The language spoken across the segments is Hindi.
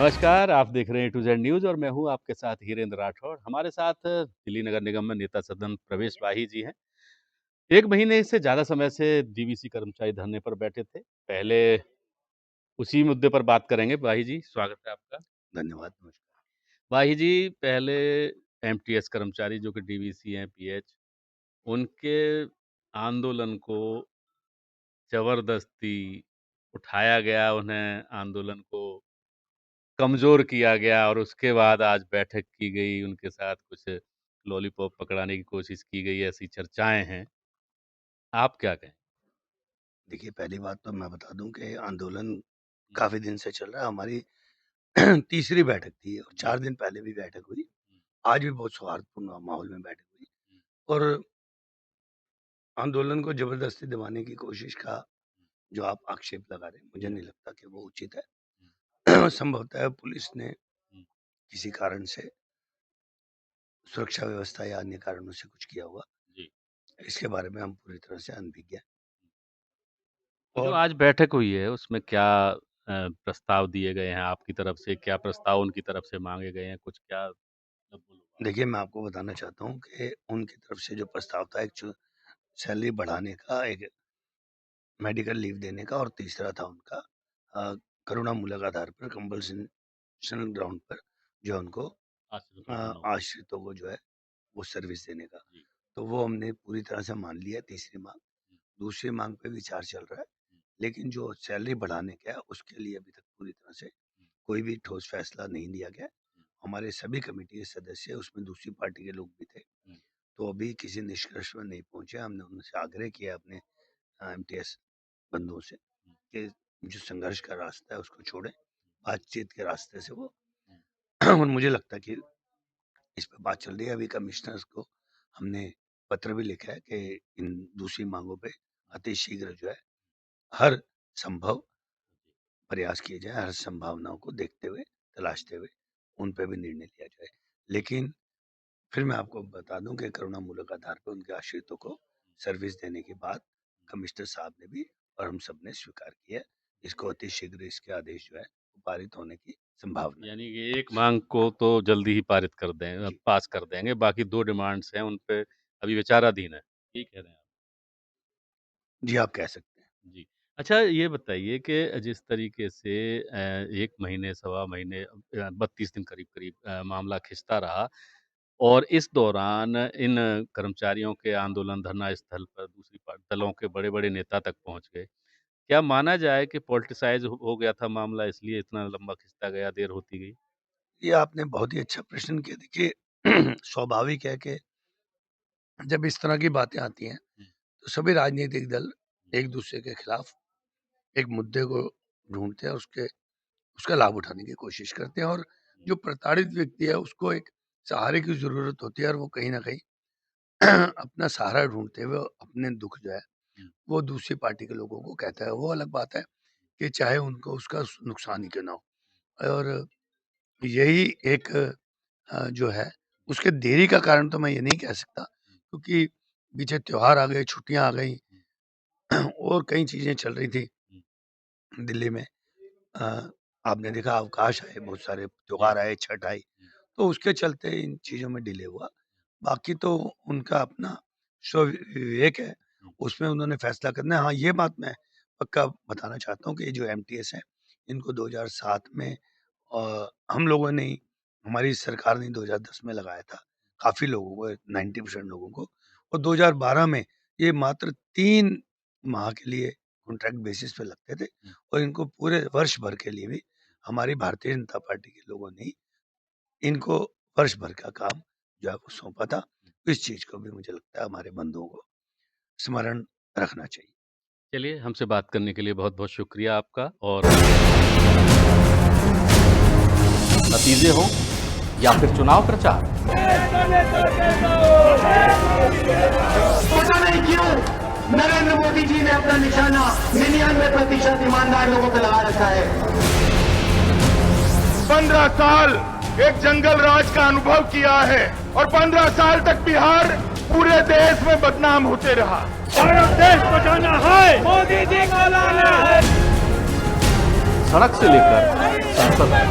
नमस्कार, आप देख रहे हैं टू जेड न्यूज़ और मैं हूँ आपके साथ हीरेंद्र राठौर। हमारे साथ दिल्ली नगर निगम में नेता सदन प्रवेश वाही जी हैं। 1 महीने से ज़्यादा समय से डीवीसी कर्मचारी धरने पर बैठे थे। पहले उसी मुद्दे पर बात करेंगे। वाही जी, स्वागत है आपका। धन्यवाद, नमस्कार। वाही जी, पहले एमटीएस कर्मचारी जो कि डीवीसी हैं, पीएच, उनके आंदोलन को ज़बरदस्ती उठाया गया, उन्हें आंदोलन को कमज़ोर किया गया और उसके बाद आज बैठक की गई, उनके साथ कुछ लॉलीपॉप पकड़ाने की कोशिश की गई, ऐसी चर्चाएँ हैं। आप क्या कहें? देखिए, पहली बात तो मैं बता दूँ कि आंदोलन हुँ, काफ़ी दिन से चल रहा है। हमारी तीसरी बैठक थी और जी। 4 दिन पहले भी बैठक हुई। हुँ, आज भी बहुत सौहार्दपूर्ण माहौल में बैठक हुई हुँ, और आंदोलन को ज़बरदस्ती दबाने की कोशिश का जो आप आक्षेप लगा रहे हैं, मुझे हुँ, नहीं लगता कि वो उचित है। हुँ, संभवतः पुलिस ने हुँ, किसी कारण से सुरक्षा व्यवस्था या अन्य कारणों से कुछ किया होगा। जी। इसके बारे में हम पूरी तरह से अनभिज्ञ हैं तो जो और आज बैठक हुई है, उसमें क्या प्रस्ताव दिए गए हैं आपकी तरफ से? क्या प्रस्ताव उनकी तरफ से माँगे गए हैं? कुछ क्या मतलब बोलो आप? देखिए, मैं आपको बताना चाहता हूँ कि उनकी तरफ से जो प्रस्ताव था, एक जो सैलरी बढ़ाने का, एक मेडिकल लीव देने का और तीसरा था उनका करुणामूलक आधार पर कंपल्सेशन ग्राउंड पर जो उनको आश्रितों को नौकरी। आश्रितों को जो है वो सर्विस देने का। जी। तो वो हमने पूरी तरह से मान लिया तीसरी मांग। हुँ, दूसरी मांग पे विचार चल रहा है, हुँ, लेकिन जो सैलरी बढ़ाने का है उसके लिए अभी तक पूरी तरह से हुँ, कोई भी ठोस फैसला नहीं लिया गया। हुँ, हमारे सभी कमेटी के सदस्य, उसमें दूसरी पार्टी के लोग भी थे, हुँ, तो अभी किसी निष्कर्ष में नहीं पहुंचे। हमने उनसे आग्रह किया अपने एमटीएस बंधुओं से हुँ, कि जो संघर्ष का रास्ता है उसको छोड़ें, बातचीत के रास्ते से वो हुँ, और मुझे लगता है कि इस पे बात चल रही है। अभी कमिश्नर्स को हमने पत्र भी लिखा है कि इन दूसरी मांगों पे अति शीघ्र जो है हर संभव प्रयास किए जाए, हर संभावनाओं को देखते हुए, तलाशते हुए उन पे भी निर्णय लिया जाए। लेकिन फिर मैं आपको बता दूं कि करुणामूलक आधार पर उनके आश्रितों को सर्विस देने के बाद कमिश्नर साहब ने भी और हम सब ने स्वीकार किया। इसको अति शीघ्र इसके आदेश जो है वो पारित होने की संभावना है। यानी कि एक माँग को तो जल्दी ही पारित कर दें जी पास कर देंगे, बाकी 2 डिमांड्स हैं, उन पे अभी विचाराधीन है। ठीक कह रहे हैं आप। जी, आप कह सकते हैं। जी। अच्छा ये बताइए कि जिस तरीके से 1 महीने, सवा महीने 32 दिन करीब-करीब मामला खिंचता रहा और इस दौरान इन कर्मचारियों के आंदोलन धरना स्थल पर दूसरी दलों के बड़े-बड़े नेता तक पहुँच गए। क्या माना जाए कि पॉलिटिसाइज़ हो गया था मामला इसलिए इतना लंबा खिंचता गया, देर होती गई? ये आपने बहुत ही अच्छा प्रश्न किया। देखिए स्वाभाविक है कि जब इस तरह की बातें आती हैं हुँ, तो सभी राजनीतिक दल हुँ, एक दूसरे के खिलाफ एक मुद्दे को ढूंढते हैं, उसके उसका लाभ उठाने की कोशिश करते हैं और हुँ, जो प्रताड़ित व्यक्ति है उसको एक सहारे की जरूरत होती है और वो कहीं ना कहीं अपना सहारा ढूंढते हुए अपने दुख जो है हुँ, वो दूसरी पार्टी के लोगों को कहता है। वो अलग बात है कि चाहे उनको उसका नुकसान ही क्यों ना हो। और यही एक जो है जी, उसके देरी का कारण तो मैं ये नहीं कह सकता, हुँ, क्योंकि पीछे त्योहार आ गए, छुट्टियां आ गई हुँ, और कई चीजें चल रही थी हुँ, दिल्ली में। अ, आपने देखा अवकाश आए, बहुत सारे जी, त्योहार आए, छठ आई, हुँ, तो उसके चलते इन चीज़ों में डिले हुआ। बाकी तो उनका अपना स्व विवेक है, हुँ, उसमें उन्होंने फैसला करना है। हाँ, ये बात मैं पक्का बताना चाहता हूँ कि ये जो एमटीएस हैं, इनको 2007 में हम लोगों ने ही, हमारी सरकार ने 2010 में लगाया था, काफ़ी लोगों को, 90% लोगों को, और 2012 में ये मात्र 3 माह के लिए कॉन्ट्रैक्ट बेसिस पे लगते थे हुँ। और इनको पूरे वर्ष भर के लिए भी हमारी भारतीय जनता पार्टी के लोगों ने ही इनको वर्ष भर का काम जो है वो सौंपा था। इस चीज़ को भी मुझे लगता है हमारे बंधुओं को स्मरण रखना चाहिए। चलिए, हमसे बात करने के लिए बहुत-बहुत शुक्रिया आपका और नतीजे हों या फिर चुनाव प्रचार, पता नहीं क्यों नरेंद्र मोदी जी ने अपना निशाना 99% ईमानदार लोगों पर लगा रखा है। 15 साल एक जंगल राज का अनुभव किया है और 15 साल तक बिहार पूरे देश में बदनाम होते रहा। भारत देश बचाना है, मोदी जी को लाना है। सड़क से लेकर संसद तक।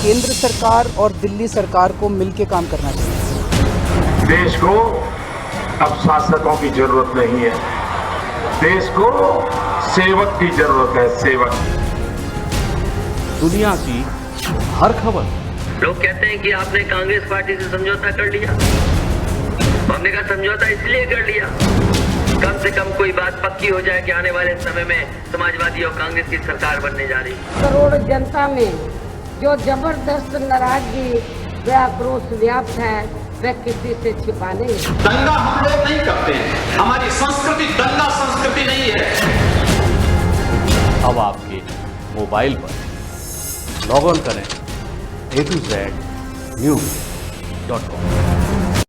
केंद्र सरकार और दिल्ली सरकार को मिलकर काम करना चाहिए। देश को अब शासकों की जरूरत नहीं है, देश को सेवक की जरूरत है, सेवक। दुनिया की हर खबर। लोग कहते हैं कि आपने कांग्रेस पार्टी से समझौता कर लिया। हमने कहा समझौता इसलिए कर लिया कम से कम कोई बात पक्की हो जाए कि आने वाले समय में समाजवादी और कांग्रेस की सरकार बनने जा रही है। करोड़ जनता में जो जबरदस्त नाराजगी व आक्रोश व्याप्त है वह किसी से छिपा नहीं। दंगा हम लोग नहीं करते हैं, हमारी संस्कृति दंगा संस्कृति नहीं है। अब आपके मोबाइल पर लॉग ऑन करें A2Z News.com।